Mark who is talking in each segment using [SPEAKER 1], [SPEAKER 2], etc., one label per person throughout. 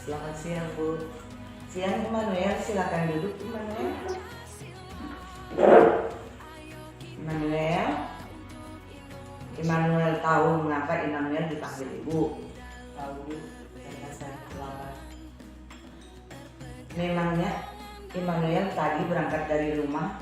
[SPEAKER 1] Selamat siang, Bu.
[SPEAKER 2] Siang Immanuel, silakan duduk Immanuel. Immanuel tahu mengapa Immanuel dipanggil ibu?
[SPEAKER 1] Tahu, Bu, karena saya terlambat.
[SPEAKER 2] Memangnya Immanuel tadi berangkat dari rumah,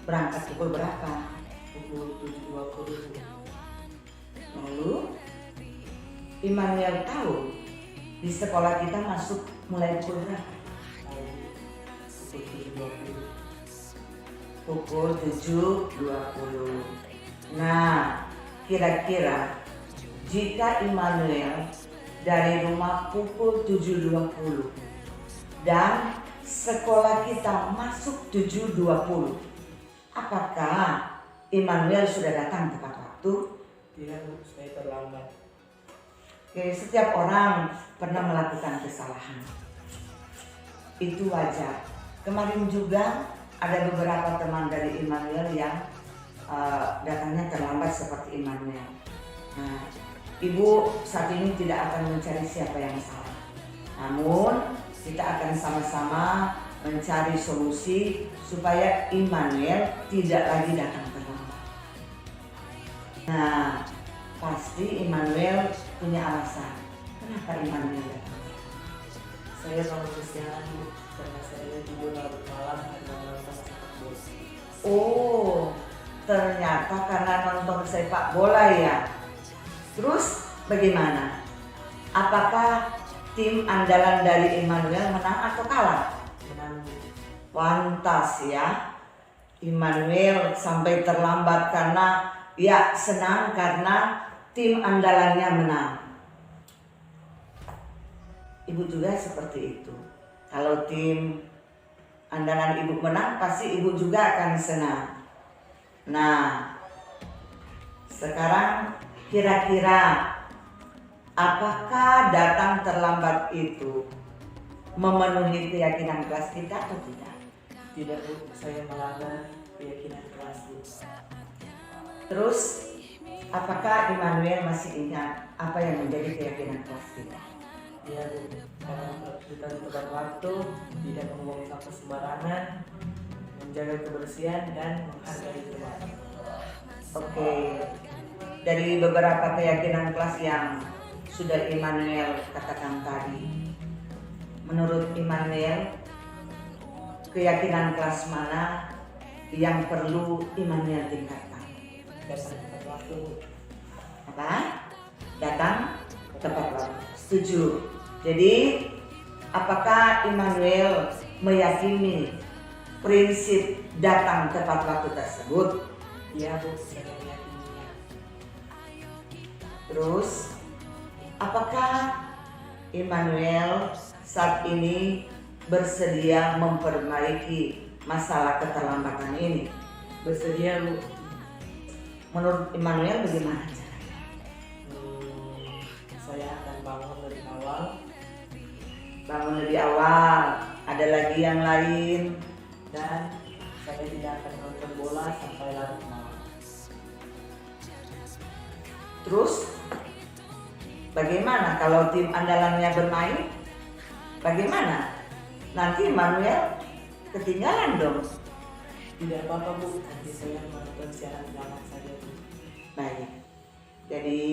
[SPEAKER 2] berangkat pukul berapa?
[SPEAKER 1] Pukul 7.20, Bu.
[SPEAKER 2] Lalu Immanuel tahu di sekolah kita masuk mulai pukul berapa?
[SPEAKER 1] Tahu, Bu, pukul 7.20.
[SPEAKER 2] Pukul 7.20. Nah, kira-kira jika Immanuel dari rumah pukul 7.20 dan sekolah kita masuk 7.20, apakah Immanuel sudah datang tepat waktu?
[SPEAKER 1] Tidak, Bu, saya terlambat.
[SPEAKER 2] Oke, setiap orang pernah melakukan kesalahan. Itu wajar. Kemarin juga ada beberapa teman dari Immanuel yang datangnya terlambat seperti Immanuel. Nah, Ibu saat ini tidak akan mencari siapa yang salah. Namun kita akan sama-sama mencari solusi supaya Immanuel tidak lagi datang terlambat. Nah, pasti Immanuel punya alasan. Kenapa Immanuel datang?
[SPEAKER 1] Saya bangun kesiangan, Bu, karena saya tidur larut malam karena menonton sepak bola.
[SPEAKER 2] Oh, ternyata karena nonton sepak bola ya. Terus bagaimana? Apakah tim andalan dari Immanuel menang atau kalah?
[SPEAKER 1] Menang, Bu.
[SPEAKER 2] Pantas ya, Immanuel sampai terlambat karena ya senang karena tim andalannya menang. Ibu juga seperti itu. Kalau tim andalan ibu menang, pasti ibu juga akan senang. Nah, sekarang kira-kira apakah datang terlambat itu memenuhi keyakinan kelas kita atau tidak?
[SPEAKER 1] Tidak, Bu, saya melanggar keyakinan kelas, Bu.
[SPEAKER 2] Terus, apakah Immanuel masih ingat apa yang menjadi keyakinan kelas kita?
[SPEAKER 1] Iya, Bu, karena kita tepat waktu, tidak membuang sampah sembarangan, menjaga kebersihan dan menghargai teman.
[SPEAKER 2] Oke, dari beberapa keyakinan kelas yang sudah Immanuel katakan tadi, menurut Immanuel, keyakinan kelas mana yang perlu Immanuel tingkatkan?
[SPEAKER 1] Datang tepat waktu, Bu.
[SPEAKER 2] Apa? Datang tepat waktu. Setuju. Jadi, apakah Immanuel meyakini prinsip datang tepat waktu tersebut?
[SPEAKER 1] Iya, Bu, saya meyakininya.
[SPEAKER 2] Terus, apakah Immanuel saat ini bersedia memperbaiki masalah keterlambatan ini?
[SPEAKER 1] Bersedia, Bu.
[SPEAKER 2] Menurut Immanuel bagaimana caranya?
[SPEAKER 1] Saya akan bangun dari awal.
[SPEAKER 2] Bangun lebih awal, ada lagi yang lain.
[SPEAKER 1] Dan saya tidak akan nonton bola sampai larut malam.
[SPEAKER 2] Terus, bagaimana kalau tim andalannya bermain? Bagaimana? Nanti Immanuel ketinggalan dong.
[SPEAKER 1] Tidak apa-apa, Bu, nanti saya menonton siaran belakang saja, Bu.
[SPEAKER 2] Baik, jadi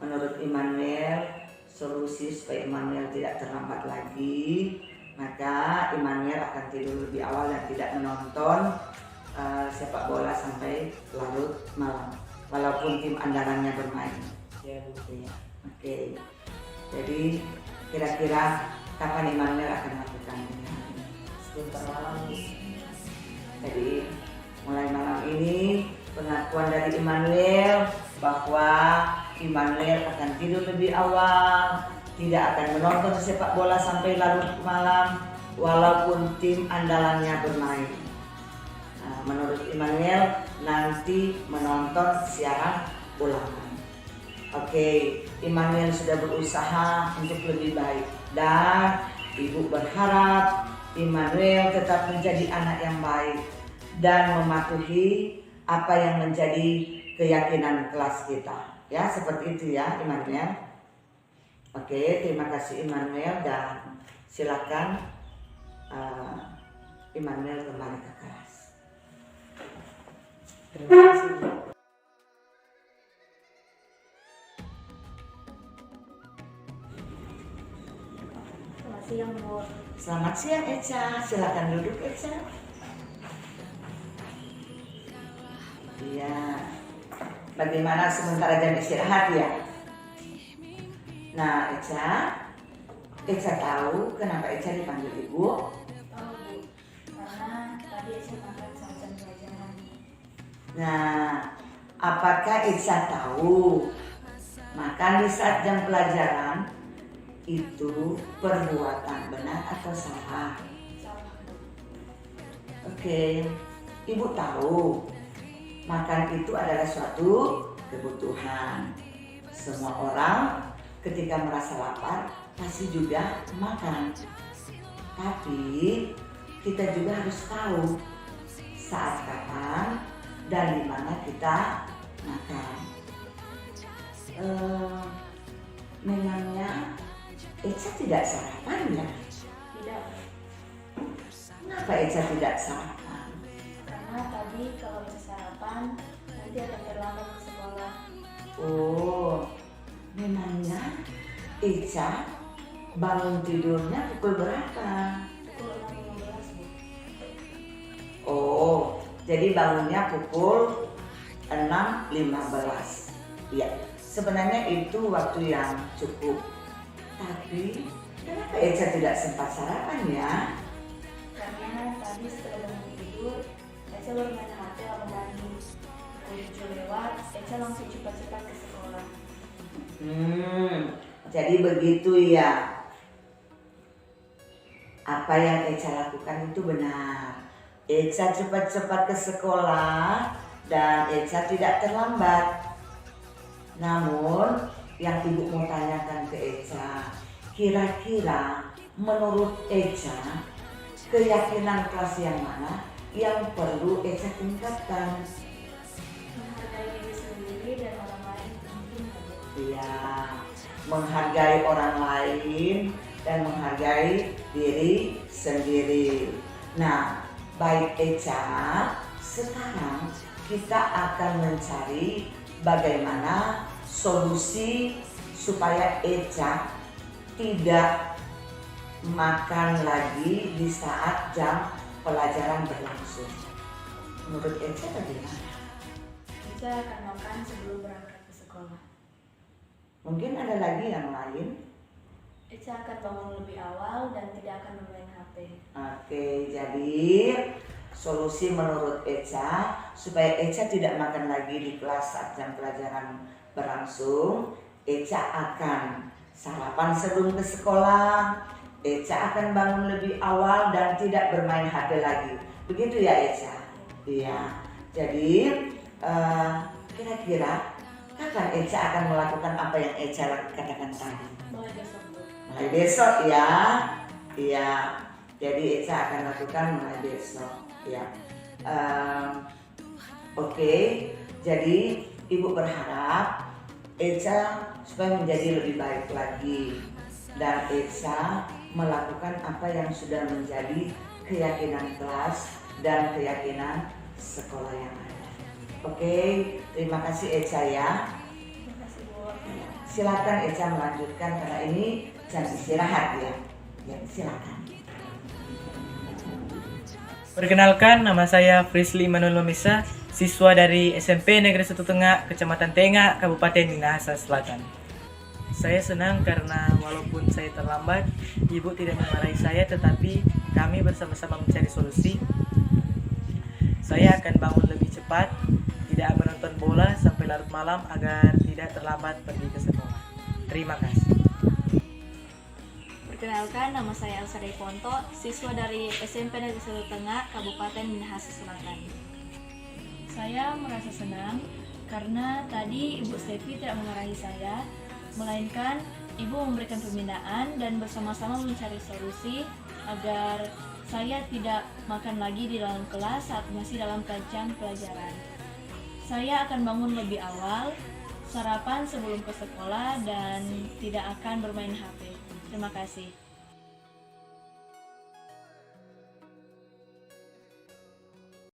[SPEAKER 2] menurut Immanuel, solusi supaya Immanuel tidak terlambat lagi, maka Immanuel akan tidur lebih awal dan tidak menonton sepak bola sampai larut malam, walaupun tim andalannya bermain.
[SPEAKER 1] Ya, Bu.
[SPEAKER 2] Ya, oke. Jadi kira-kira kapan Immanuel akan melakukan ini?
[SPEAKER 1] Sebentar malam, Bu.
[SPEAKER 2] Jadi mulai malam ini pengakuan dari Immanuel bahwa Immanuel akan tidur lebih awal, tidak akan menonton sepak bola sampai larut malam walaupun tim andalannya bermain. Nah, menurut Immanuel nanti menonton siaran ulangan. Oke, Immanuel sudah berusaha untuk lebih baik dan ibu berharap Immanuel tetap menjadi anak yang baik dan mematuhi apa yang menjadi keyakinan kelas kita. Ya, seperti itu ya Immanuel. Oke, terima kasih Immanuel dan silakan Immanuel kembali ke kelas.
[SPEAKER 1] Terima kasih, Bu.
[SPEAKER 3] Selamat siang, Bu.
[SPEAKER 2] Selamat siang Eca, silakan duduk Eca. Iya. Bagaimana sementara jam istirahat ya? Nah Eca tahu kenapa Eca dipanggil ibu?
[SPEAKER 3] Tahu, Bu. Karena tadi saya makan sama jam pelajaran.
[SPEAKER 2] Nah, apakah Eca tahu makan di saat jam pelajaran itu perbuatan benar atau salah?
[SPEAKER 3] Salah, Bu.
[SPEAKER 2] Oke, ibu tahu makan itu adalah suatu kebutuhan. Semua orang ketika merasa lapar pasti juga makan. Tapi kita juga harus tahu saat kapan dan di mana kita makan. Memangnya Eca tidak sarapan ya?
[SPEAKER 3] Tidak, Bu.
[SPEAKER 2] Kenapa Eca tidak sarapan?
[SPEAKER 3] Karena tadi kalau bisa sarapan nanti akan terlambat ke sekolah.
[SPEAKER 2] Oh, memangnya Eca bangun tidurnya pukul berapa?
[SPEAKER 3] Pukul 6.15, Bu.
[SPEAKER 2] Oh, jadi bangunnya pukul 6.15. Ya, sebenarnya itu waktu yang cukup. Tapi kenapa Eca tidak sempat sarapan ya?
[SPEAKER 3] Karena tadi setelah bangun tidur, Eca baru main HP lalu mandi. Pukul 7 lewat, Eca langsung cepat-cepat ke sekolah.
[SPEAKER 2] Jadi begitu ya. Apa yang Eca lakukan itu benar. Eca cepat-cepat ke sekolah dan Eca tidak terlambat. Namun yang ibu mau tanyakan ke Eca, kira-kira menurut Eca keyakinan kelas yang mana yang perlu Eca tingkatkan?
[SPEAKER 3] Menghargai diri sendiri dan orang lain penting, Bu.
[SPEAKER 2] Ya, menghargai orang lain dan menghargai diri sendiri. Nah, baik Eca, sekarang kita akan mencari bagaimana solusi supaya Eca tidak makan lagi di saat jam pelajaran berlangsung. Menurut Eca bagaimana?
[SPEAKER 3] Eca akan makan sebelum berangkat ke sekolah.
[SPEAKER 2] Mungkin ada lagi yang lain?
[SPEAKER 3] Eca akan bangun lebih awal dan tidak akan bermain HP.
[SPEAKER 2] Oke, jadi solusi menurut Eca supaya Eca tidak makan lagi di kelas saat jam pelajaran berlangsung, Eca akan sarapan sebelum ke sekolah, Eca akan bangun lebih awal dan tidak bermain HP lagi. Begitu ya Eca? Iya. Jadi kira-kira kapan Eca akan melakukan apa yang Eca katakan tadi?
[SPEAKER 3] Mulai besok, Bu.
[SPEAKER 2] Mulai besok ya. Iya. Jadi Eca akan lakukan mulai besok ya. Oke. Jadi ibu berharap Eca supaya menjadi lebih baik lagi dan Eca melakukan apa yang sudah menjadi keyakinan kelas dan keyakinan sekolah yang ada. Oke, terima kasih Eca ya.
[SPEAKER 3] Terima kasih, Bu.
[SPEAKER 2] Silakan Eca melanjutkan karena ini jam istirahat ya. Ya, silakan.
[SPEAKER 1] Perkenalkan, nama saya Frisly Immanuel Memisa, siswa dari SMP Negeri 1 Tengah, Kecamatan Tengah, Kabupaten Minahasa Selatan. Saya senang karena walaupun saya terlambat, ibu tidak memarahi saya, tetapi kami bersama-sama mencari solusi. Saya akan bangun lebih cepat, tidak menonton bola sampai larut malam agar tidak terlambat pergi ke sekolah. Terima kasih.
[SPEAKER 3] Perkenalkan, nama saya Elsa Deponto, siswa dari SMP Negeri 1 Tengah, Kabupaten Minahasa Selatan. Saya merasa senang karena tadi Ibu Stevi tidak memarahi saya, melainkan Ibu memberikan pembinaan dan bersama-sama mencari solusi agar saya tidak makan lagi di dalam kelas saat masih dalam jam pelajaran. Saya akan bangun lebih awal sarapan sebelum ke sekolah dan tidak akan bermain HP. Terima kasih.